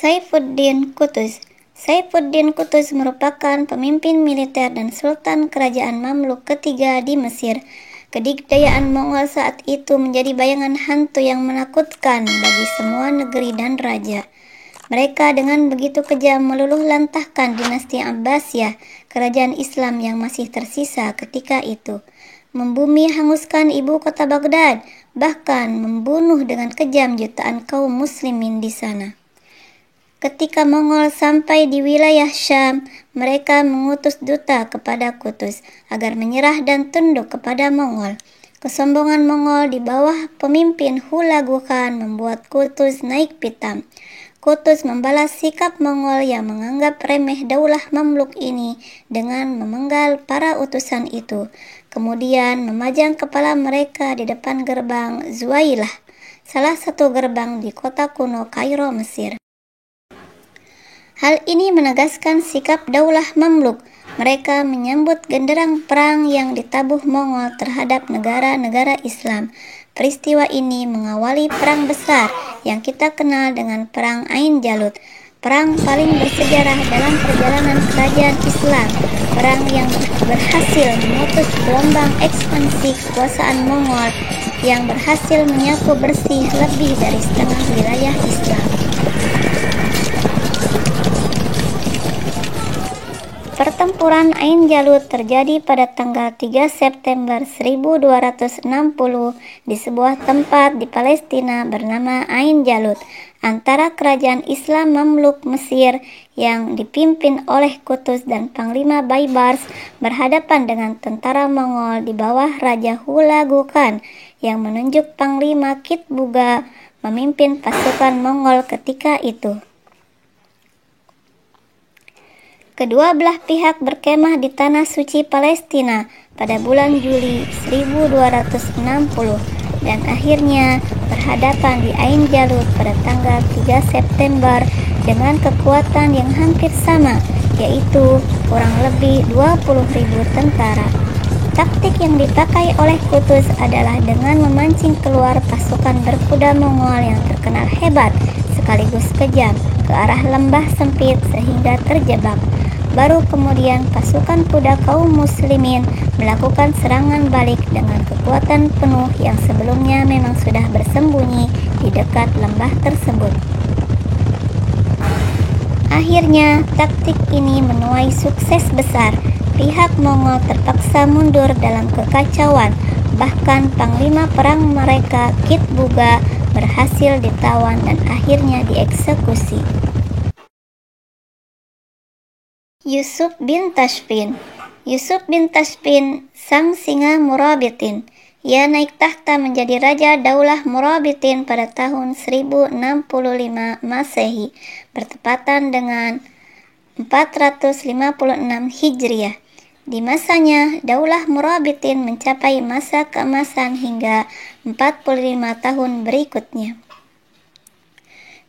Saifuddin Qutuz. Saifuddin Qutuz merupakan pemimpin militer dan sultan kerajaan Mamluk ketiga di Mesir. Kedikdayaan Mongol saat itu menjadi bayangan hantu yang menakutkan bagi semua negeri dan raja. Mereka dengan begitu kejam meluluh lantahkan dinasti Abbasiyah, kerajaan Islam yang masih tersisa ketika itu. Membumi hanguskan ibu kota Baghdad, bahkan membunuh dengan kejam jutaan kaum muslimin di sana. Ketika Mongol sampai di wilayah Syam, mereka mengutus duta kepada Qutuz agar menyerah dan tunduk kepada Mongol. Kesombongan Mongol di bawah pemimpin Hulagu Khan membuat Qutuz naik pitam. Qutuz membalas sikap Mongol yang menganggap remeh daulah Mamluk ini dengan memenggal para utusan itu, kemudian memajang kepala mereka di depan gerbang Zuailah, salah satu gerbang di kota kuno Kairo, Mesir. Hal ini menegaskan sikap daulah Mamluk. Mereka menyambut genderang perang yang ditabuh Mongol terhadap negara-negara Islam. Peristiwa ini mengawali perang besar yang kita kenal dengan Perang Ain Jalut, perang paling bersejarah dalam perjalanan kerajaan Islam, perang yang berhasil memutus gelombang ekspansi kekuasaan Mongol yang berhasil menyapu bersih lebih dari setengah wilayah Islam. Pertempuran Ain Jalut terjadi pada tanggal 3 September 1260 di sebuah tempat di Palestina bernama Ain Jalut antara kerajaan Islam Mamluk Mesir yang dipimpin oleh Qutuz dan Panglima Baibars berhadapan dengan tentara Mongol di bawah Raja Hulagu Khan yang menunjuk Panglima Kitbuga memimpin pasukan Mongol ketika itu. Kedua belah pihak berkemah di Tanah Suci Palestina pada bulan Juli 1260 dan akhirnya berhadapan di Ain Jalut pada tanggal 3 September dengan kekuatan yang hampir sama, yaitu kurang lebih 20.000 tentara. Taktik yang dipakai oleh Qutuz adalah dengan memancing keluar pasukan berkuda Mongol yang terkenal hebat sekaligus kejam ke arah lembah sempit sehingga terjebak. Baru kemudian pasukan kuda kaum muslimin melakukan serangan balik dengan kekuatan penuh yang sebelumnya memang sudah bersembunyi di dekat lembah tersebut. Akhirnya, taktik ini menuai sukses besar. Pihak Mongol terpaksa mundur dalam kekacauan. Bahkan panglima perang mereka, Kitbuga, berhasil ditawan dan akhirnya dieksekusi. Yusuf bin Tashfin. Yusuf bin Tashfin, sang singa Murabitin. Ia naik tahta menjadi raja daulah Murabitin pada tahun 1065 Masehi, bertepatan dengan 456 Hijriah. Di masanya, daulah Murabitin mencapai masa keemasan hingga 45 tahun berikutnya.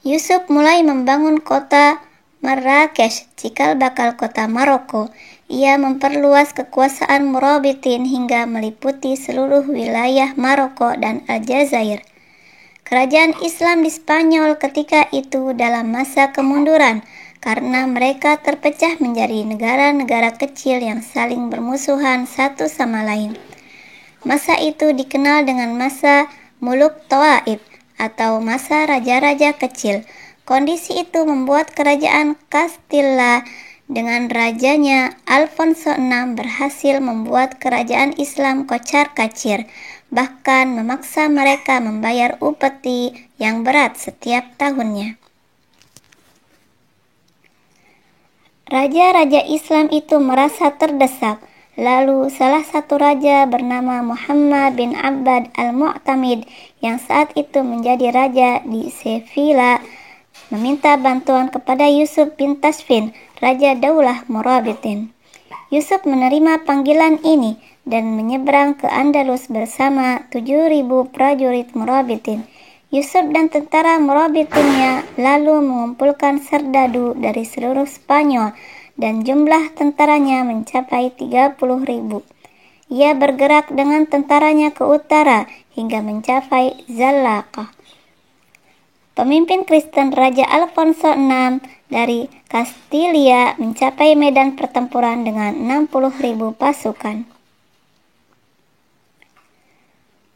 Yusuf mulai membangun kota Marrakesh, cikal bakal kota Maroko. Ia memperluas kekuasaan Murabitin hingga meliputi seluruh wilayah Maroko dan Aljazair. Kerajaan Islam di Spanyol ketika itu dalam masa kemunduran karena mereka terpecah menjadi negara-negara kecil yang saling bermusuhan satu sama lain. Masa itu dikenal dengan masa Muluk Tawaib atau masa raja-raja kecil. Kondisi itu membuat kerajaan Castilla dengan rajanya Alfonso VI berhasil membuat kerajaan Islam kocar-kacir, bahkan memaksa mereka membayar upeti yang berat setiap tahunnya. Raja-raja Islam itu merasa terdesak. Lalu salah satu raja bernama Muhammad bin Abbad al-Mu'tamid yang saat itu menjadi raja di Sevilla meminta bantuan kepada Yusuf bin Tashfin, raja daulah Murabitin. Yusuf menerima panggilan ini dan menyeberang ke Andalus bersama 7.000 prajurit Murabitin. Yusuf dan tentara Murabitinnya lalu mengumpulkan serdadu dari seluruh Spanyol dan jumlah tentaranya mencapai 30.000. Ia bergerak dengan tentaranya ke utara hingga mencapai Zallaqah. pemimpin Kristen Raja Alfonso VI dari Kastilia mencapai medan pertempuran dengan 60.000 pasukan.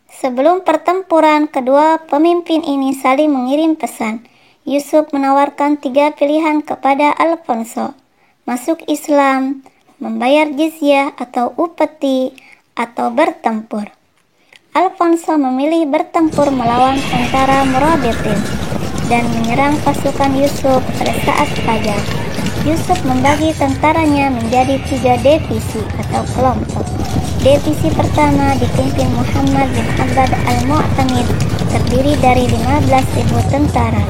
Sebelum pertempuran, kedua pemimpin ini saling mengirim pesan. Yusuf menawarkan 3 pilihan kepada Alfonso: masuk Islam, membayar jizyah atau upeti, atau bertempur. Alfonso memilih bertempur melawan tentara Murabitin dan menyerang pasukan Yusuf pada saat fajar. Yusuf membagi tentaranya menjadi 3 divisi atau kelompok. Divisi pertama dipimpin Muhammad bin Abbad al-Mu'tamid, terdiri dari 15.000 tentara.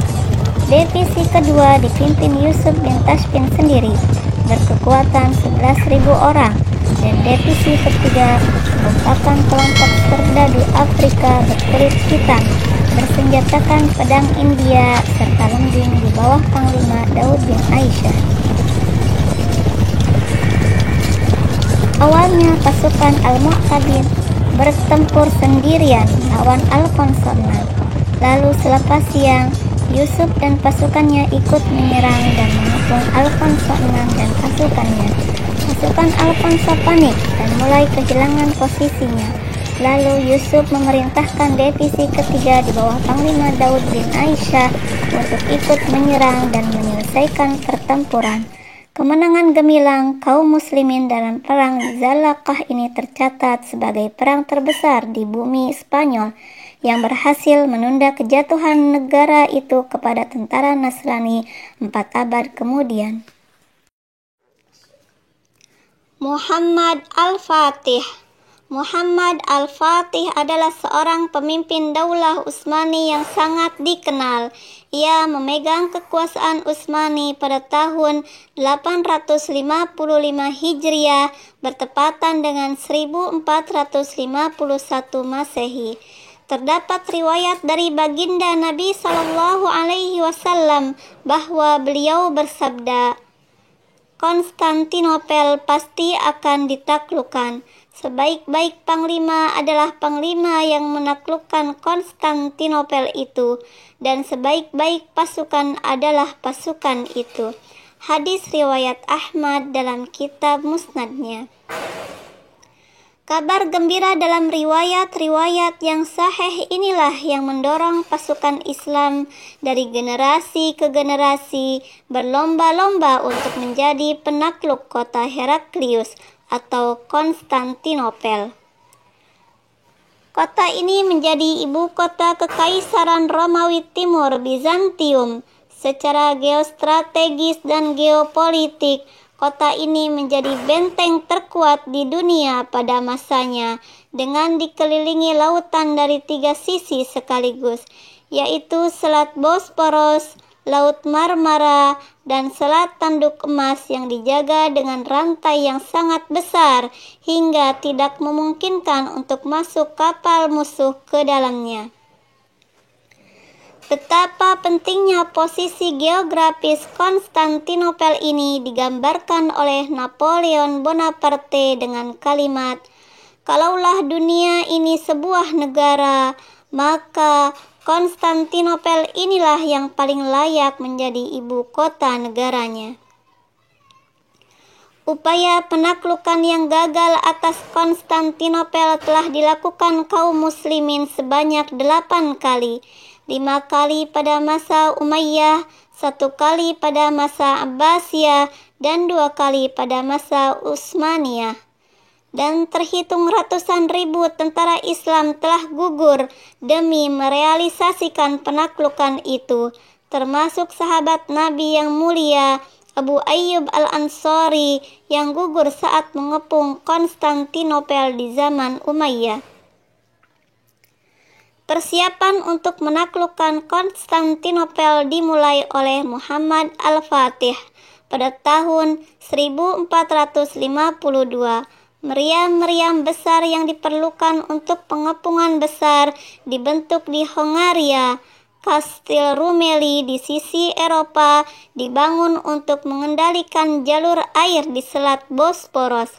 Divisi kedua dipimpin Yusuf bin Tashfin sendiri, berkekuatan 11.000 orang. Dan divisi ketiga merupakan kelompok serdadu Afrika berkulit hitam, bersenjatakan pedang India serta lembing di bawah Panglima Daud bin Aisyah. Awalnya pasukan Al-Mu'tabid bertempur sendirian melawan Alfonso VI. Lalu selepas siang, Yusuf dan pasukannya ikut menyerang dan mengepung Alfonso VI dan pasukannya. Pasukan Alfonso panik dan mulai kehilangan posisinya. Lalu Yusuf memerintahkan divisi ketiga di bawah Panglima Daud bin Aisyah untuk ikut menyerang dan menyelesaikan pertempuran. Kemenangan gemilang kaum muslimin dalam perang Zalaqah ini tercatat sebagai perang terbesar di bumi Spanyol yang berhasil menunda kejatuhan negara itu kepada tentara Nasrani 4 abad kemudian. Muhammad Al-Fatih. Muhammad Al-Fatih adalah seorang pemimpin Daulah Utsmani yang sangat dikenal. Ia memegang kekuasaan Utsmani pada tahun 855 Hijriah bertepatan dengan 1451 Masehi. Terdapat riwayat dari baginda Nabi Shallallahu Alaihi Wasallam bahwa beliau bersabda, Konstantinopel pasti akan ditaklukkan. Sebaik-baik panglima adalah panglima yang menaklukkan Konstantinopel itu, dan sebaik-baik pasukan adalah pasukan itu. Hadis riwayat Ahmad dalam kitab Musnadnya. Kabar gembira dalam riwayat-riwayat yang sahih inilah yang mendorong pasukan Islam dari generasi ke generasi berlomba-lomba untuk menjadi penakluk kota Heraklius atau Konstantinopel. Kota ini menjadi ibu kota Kekaisaran Romawi Timur Bizantium. Secara geostrategis dan geopolitik, kota ini menjadi benteng terkuat di dunia pada masanya dengan dikelilingi lautan dari 3 sisi sekaligus, yaitu Selat Bosporus, Laut Marmara, dan Selat Tanduk Emas yang dijaga dengan rantai yang sangat besar hingga tidak memungkinkan untuk masuk kapal musuh ke dalamnya. Betapa pentingnya posisi geografis Konstantinopel ini digambarkan oleh Napoleon Bonaparte dengan kalimat, "Kalaulah dunia ini sebuah negara, maka Konstantinopel inilah yang paling layak menjadi ibu kota negaranya." Upaya penaklukan yang gagal atas Konstantinopel telah dilakukan kaum muslimin sebanyak 8 kali. 5 kali pada masa Umayyah, 1 kali pada masa Abbasiyah, dan 2 kali pada masa Utsmaniyah. Dan terhitung ratusan ribu tentara Islam telah gugur demi merealisasikan penaklukan itu, termasuk sahabat Nabi yang mulia Abu Ayyub al-Ansari yang gugur saat mengepung Konstantinopel di zaman Umayyah. Persiapan untuk menaklukkan Konstantinopel dimulai oleh Muhammad Al-Fatih pada tahun 1452. Meriam-meriam besar yang diperlukan untuk pengepungan besar dibentuk di Hongaria. Kastil Rumeli di sisi Eropa dibangun untuk mengendalikan jalur air di Selat Bosporus.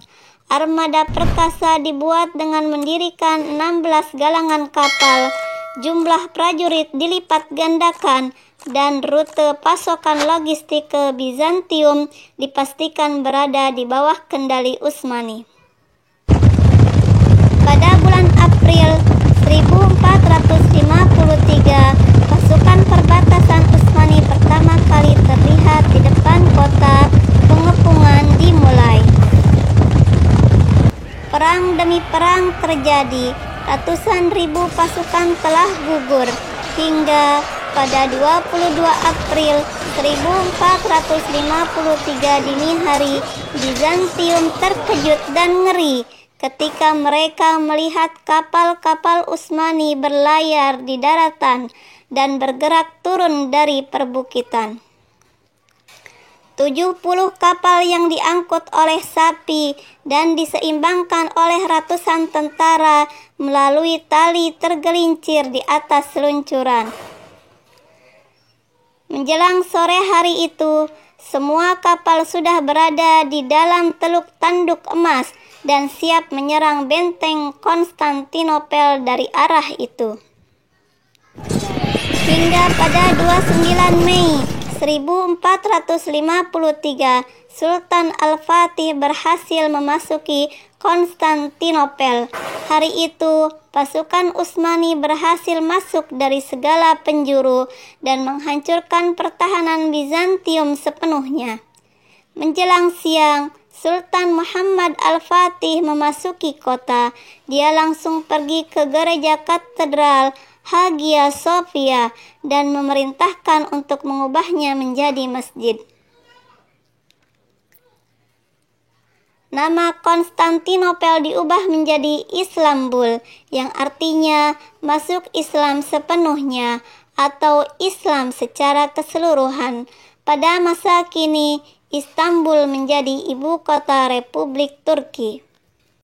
Armada perkasa dibuat dengan mendirikan 16 galangan kapal jumlah prajurit dilipat gandakan, dan rute pasokan logistik ke Bizantium dipastikan berada di bawah kendali Utsmani. Pada bulan April 1453, pasukan perbatasan Utsmani pertama kali terlihat di depan kota. Pengepungan dimulai. Perang demi perang terjadi. Ratusan ribu pasukan telah gugur hingga pada 22 April 1453 dini hari, Bizantium terkejut dan ngeri ketika mereka melihat kapal-kapal Utsmani berlayar di daratan dan bergerak turun dari perbukitan. 70 kapal yang diangkut oleh sapi dan diseimbangkan oleh ratusan tentara melalui tali tergelincir di atas luncuran. Menjelang sore hari itu, semua kapal sudah berada di dalam teluk tanduk emas dan siap menyerang benteng Konstantinopel dari arah itu. Hingga pada 29 Mei 1453, Sultan Al-Fatih berhasil memasuki Konstantinopel. Hari itu, pasukan Utsmani berhasil masuk dari segala penjuru dan menghancurkan pertahanan Bizantium sepenuhnya. Menjelang siang, Sultan Muhammad Al-Fatih memasuki kota. Dia langsung pergi ke gereja katedral Hagia Sophia dan memerintahkan untuk mengubahnya menjadi masjid. Nama Konstantinopel diubah menjadi Islambul, yang artinya masuk Islam sepenuhnya atau Islam secara keseluruhan. Pada masa kini, Istanbul menjadi ibu kota Republik Turki.